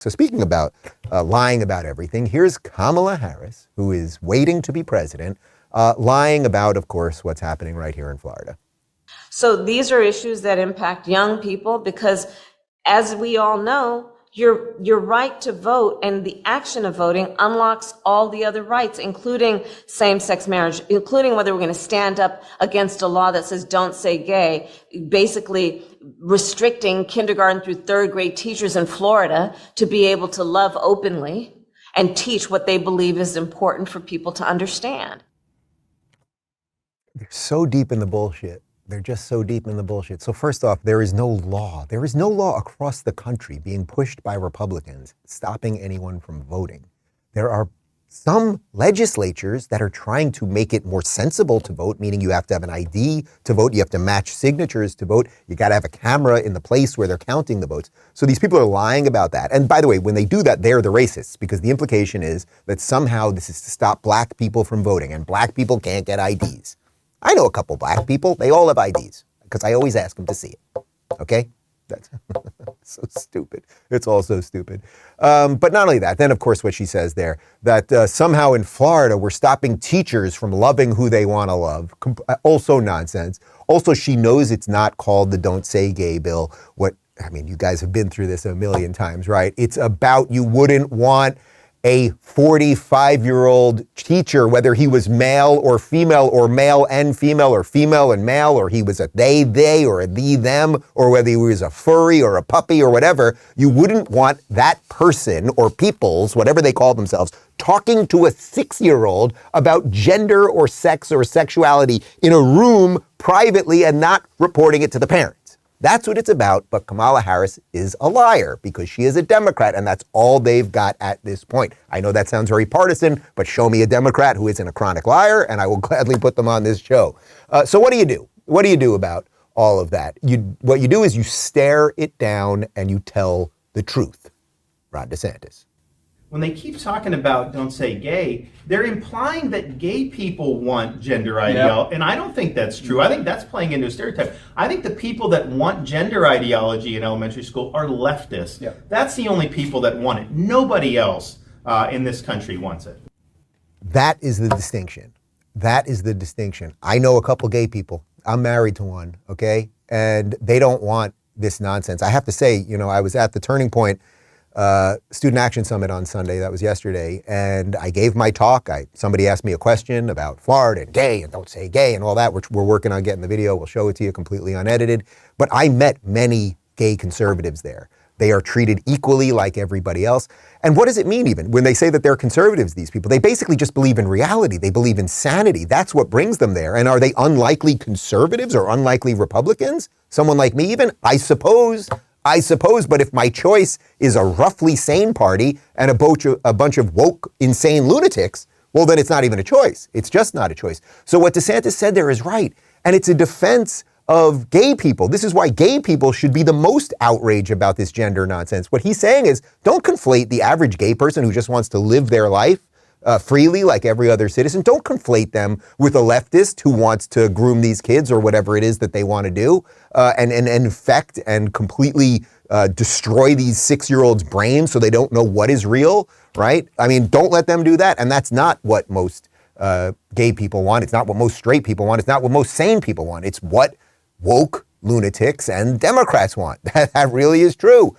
So speaking about lying about everything, here's Kamala Harris, who is waiting to be president, lying about, of course, what's happening right here in Florida. So these are issues that impact young people because, as we all know, your right to vote and the action of voting unlocks all the other rights, including same-sex marriage, including whether we're going to stand up against a law that says don't say gay, basically restricting kindergarten through third grade teachers in Florida to be able to love openly and teach what they believe is important for people to understand. They're so deep in the bullshit. They're just so deep in the bullshit. So first off, there is no law. There is no law across the country being pushed by Republicans stopping anyone from voting. There are some legislatures that are trying to make it more sensible to vote, meaning you have to have an ID to vote. You have to match signatures to vote. You got to have a camera in the place where they're counting the votes. So these people are lying about that. And by the way, when they do that, they're the racists, because the implication is that somehow this is to stop black people from voting and black people can't get IDs. I know a couple black people. They all have IDs because I always ask them to see it. Okay? That's so stupid. It's all so stupid. But not only that, then of course what she says there, that somehow in Florida we're stopping teachers from loving who they want to love. Also nonsense. Also, she knows it's not called the Don't Say Gay bill. You guys have been through this a million times, right? It's about you wouldn't want a 45-year-old teacher, whether he was male or male and female and male, or he was a they, or a them, or whether he was a furry or a puppy or whatever, you wouldn't want that person or peoples, whatever they call themselves, talking to a 6-year-old about gender or sex or sexuality in a room privately and not reporting it to the parents. That's what it's about, but Kamala Harris is a liar because she is a Democrat, and that's all they've got at this point. I know that sounds very partisan, but show me a Democrat who isn't a chronic liar, and I will gladly put them on this show. So what do you do? What do you do about all of that? What you do is you stare it down and you tell the truth. Ron DeSantis. When they keep talking about don't say gay, they're implying that gay people want gender ideology. And I don't think that's true. I think that's playing into a stereotype. I think the people that want gender ideology in elementary school are leftists. That's the only people that want it. Nobody else in this country wants it. That is the distinction. That is the distinction. I know a couple gay people. I'm married to one, okay? And they don't want this nonsense. I have to say, I was at the Turning Point Student Action Summit on Sunday, that was yesterday, and I gave my talk. Somebody asked me a question about Florida and gay and don't say gay and all that, which we're working on getting the video. We'll show it to you completely unedited. But I met many gay conservatives there. They are treated equally like everybody else. And what does it mean even when they say that they're conservatives, these people? They basically just believe in reality. They believe in sanity. That's what brings them there. And are they unlikely conservatives or unlikely Republicans? Someone like me even? I suppose, but if my choice is a roughly sane party and a bunch of woke, insane lunatics, well, then it's not even a choice. It's just not a choice. So what DeSantis said there is right. And it's a defense of gay people. This is why gay people should be the most outraged about this gender nonsense. What he's saying is, don't conflate the average gay person who just wants to live their life freely like every other citizen. Don't conflate them with a leftist who wants to groom these kids or whatever it is that they want to do and infect and completely destroy these 6-year-olds' brains so they don't know what is real, right? I mean, don't let them do that. And that's not what most gay people want. It's not what most straight people want. It's not what most sane people want. It's what woke lunatics and Democrats want. That really is true.